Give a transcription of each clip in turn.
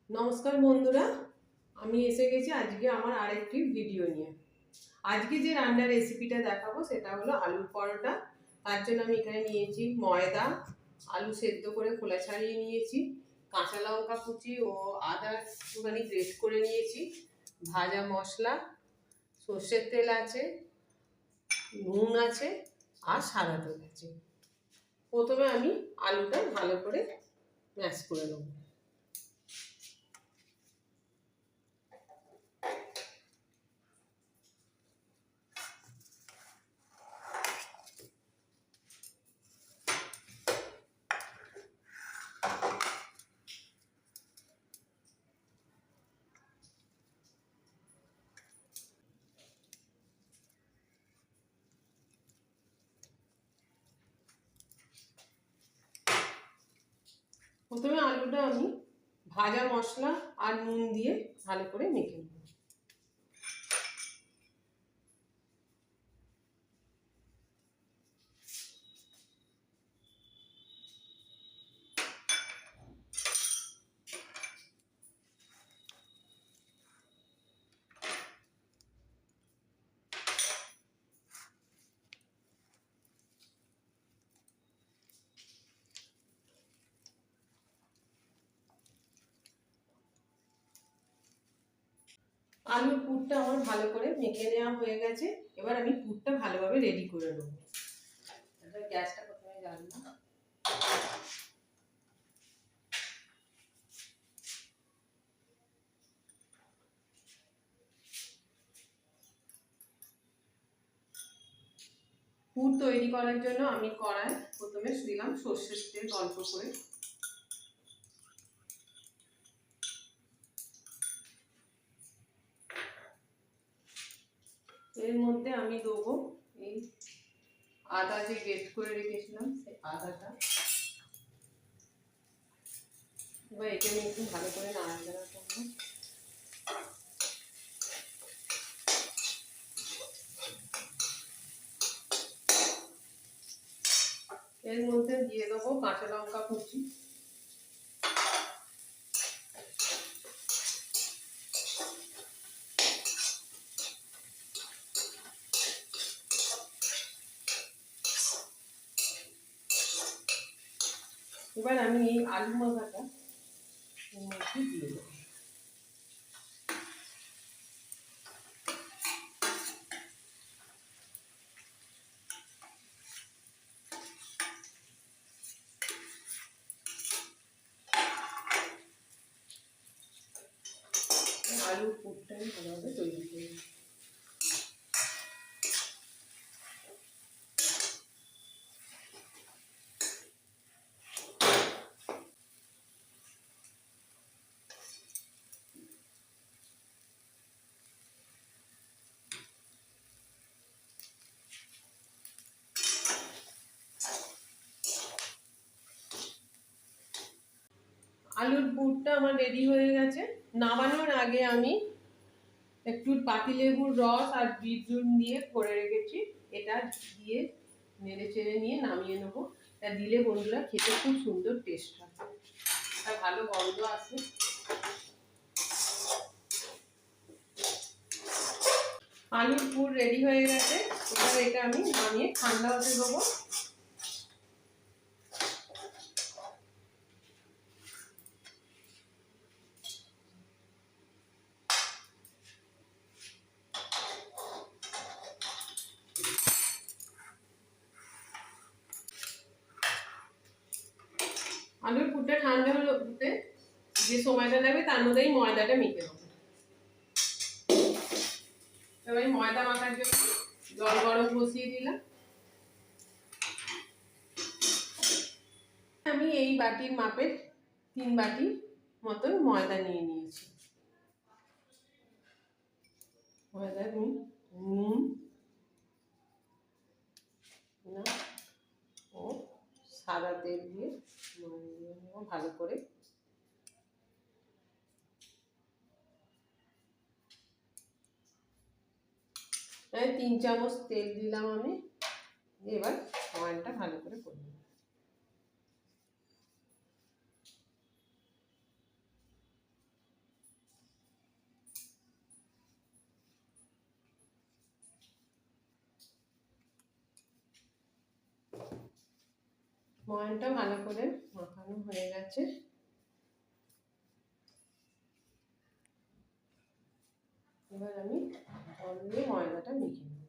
নমস্কার বন্ধুরা, আমি এসে গেছি আজকে আমার আরেকটি ভিডিও নিয়ে। আজকে যে রান্নার রেসিপিটা দেখাবো সেটা হলো আলুর পরোটা। তার জন্য আমি এখানে নিয়েছি ময়দা, আলু সেদ্ধ করে খোলা ছাড়িয়ে নিয়েছি, কাঁচা লঙ্কা কুচি ও আদা একটুখানি গ্রেট করে নিয়েছি, ভাজা মশলা, সর্ষের তেল আছে, নুন আছে আর সাদা তেল আছে। প্রথমে আমি আলুটা ভালো করে ম্যাশ করে নেব। প্রথমে আলুটা আমি ভাজা মশলা আর নুন দিয়ে ভালো করে মেখে নেব। আলুর পুরটা আমার ভালো করে মেখে নেওয়া হয়ে গেছে। এবার আমি পুরটা ভালোভাবে রেডি করে নেব। গ্যাসটা প্রথমে জ্বাললাম। পুর তৈরি করার জন্য আমি কড়াই প্রথমে দিলাম সর্ষের তেল অল্প করে। এর মধ্যে আমি দেবো এই আদা যে গ্রেট করে রেখেছিলাম সেই আদাটা। এবার একে আমি একটু ভালো করে নাড়াচাড়া করবো। এর মধ্যে দিয়ে দেবো কাঁচা লঙ্কা কুচি, এবার আমি এই আলু মাখাটা এর মধ্যে দিয়ে দেবো। আলুর পুরটা আমি ভালোভাবে তৈরি করি। আলুর পুরটা আমার রেডি হয়ে গেছে। নামানোর আগে আমি একটু পাতিলেবুর রস আর বিট নুন দিয়ে করে রেখেছি, এটা দিয়ে নেড়ে চেড়ে নিয়ে নামিয়ে নেবো। এটা দিলে বন্ধুরা খেতে খুব সুন্দর টেস্ট হয়, একটা ভালো গন্ধ আসে। আলুর পুর রেডি হয়ে গেছে। এবার এটা আমি নামিয়ে ঠান্ডা হতে দেবো। আলুর পুরটা ঠান্ডা হতে যে সময়টা লাগবে তার মধ্যেই ময়দাটা মেখে নেবো। এবার ময়দা মাখার জন্য জল গরম বসিয়ে দিলাম। আমি এই বাটির মাপের 3 বাটি মতন ময়দা নিয়ে নিয়েছি। ময়দা নুন ও সাদা তেল দিয়ে ভালো করে। প্রায় 3 চামচ তেল দিলাম আমি। এবার ময়দাটা ভালো করে করে নেব। ময়ানটা ভালো করে মাখানো হয়ে গেছে। এবার আমি জল দিয়ে ময়দাটা মেখে নেব।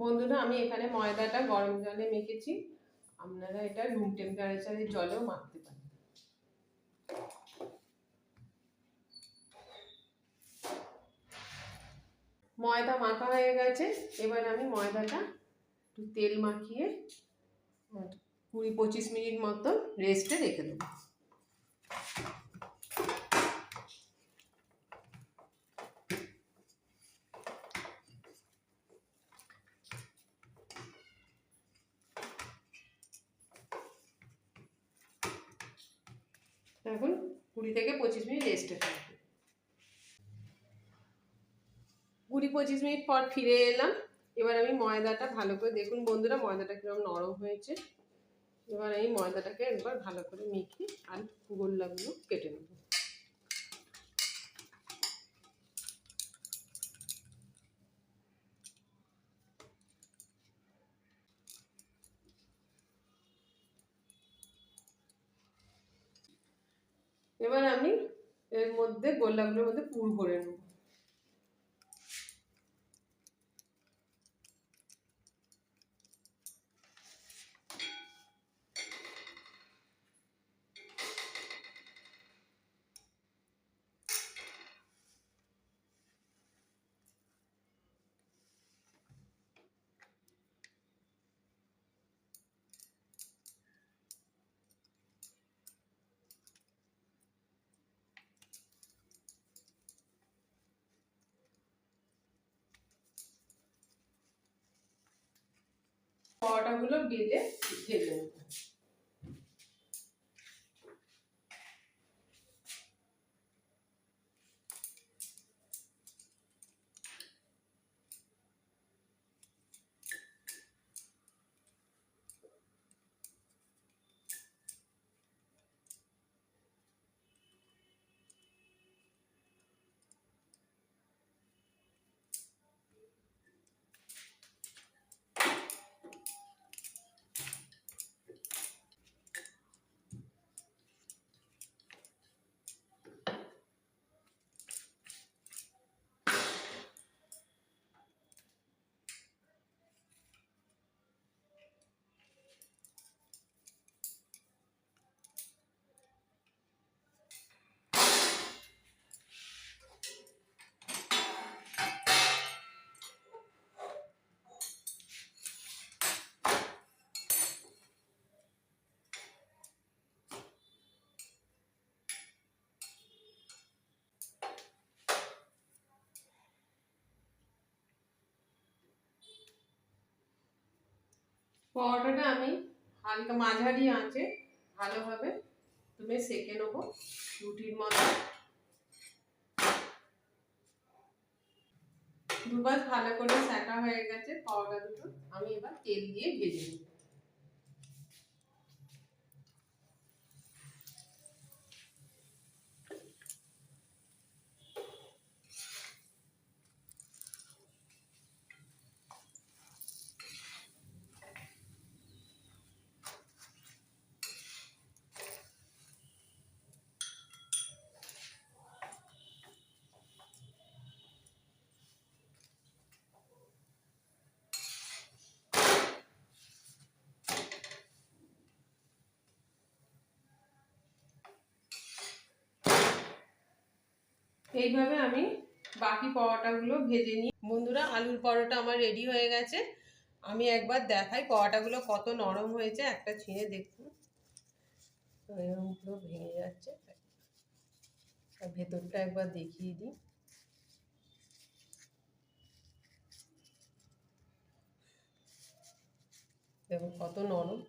বন্ধুরা, আমি এখানে ময়দাটা গরম জলে মেখেছি, আপনারা এটা রুম টেম্পারেচারের জলেও মাখতে পারেন। ময়দা মাখা হয়ে গেছে। এবার আমি ময়দাটা একটু তেল মাখিয়ে 20-25 মিনিট মতো রেস্টে রেখে দেবো। এখন 20-25 মিনিট রেস্টে থাকবে। 20-25 মিনিট পর ফিরে এলাম। এবার আমি ময়দাটা ভালো করে, দেখুন বন্ধুরা ময়দাটা কিরকম নরম হয়েছে। এবার আমি ময়দাটাকে একবার ভালো করে মেখে আর গোল্লাগুলো কেটে নেব। এবার আমি এর মধ্যে গোল্লাগুলোর মধ্যে পুর ভরে নেব। পরোটাগুলো বেলে ভেজে নেব। পরোটাটা আমি হালকা মাঝারি আঁচে ভালোভাবে সেঁকে নেবো রুটির মতো। দুবার ভালো করে সেঁকা হয়ে গেছে পরোটা দুটো, আমি এবার তেল দিয়ে ভেজে নেব। এইভাবে আমি বাকি পরোটাগুলো ভেজে নিই। বন্ধুরা, আলুর পরোটা আমার রেডি হয়ে গেছে। আমি একবার দেখাই পরোটাগুলো কত নরম হয়েছে। একটা ছিঁড়ে দেখুন, এরকম পুরো ভেঙে যাচ্ছে। আর ভেতরটা একবার দেখিয়ে দিই, দেখুন কত নরম।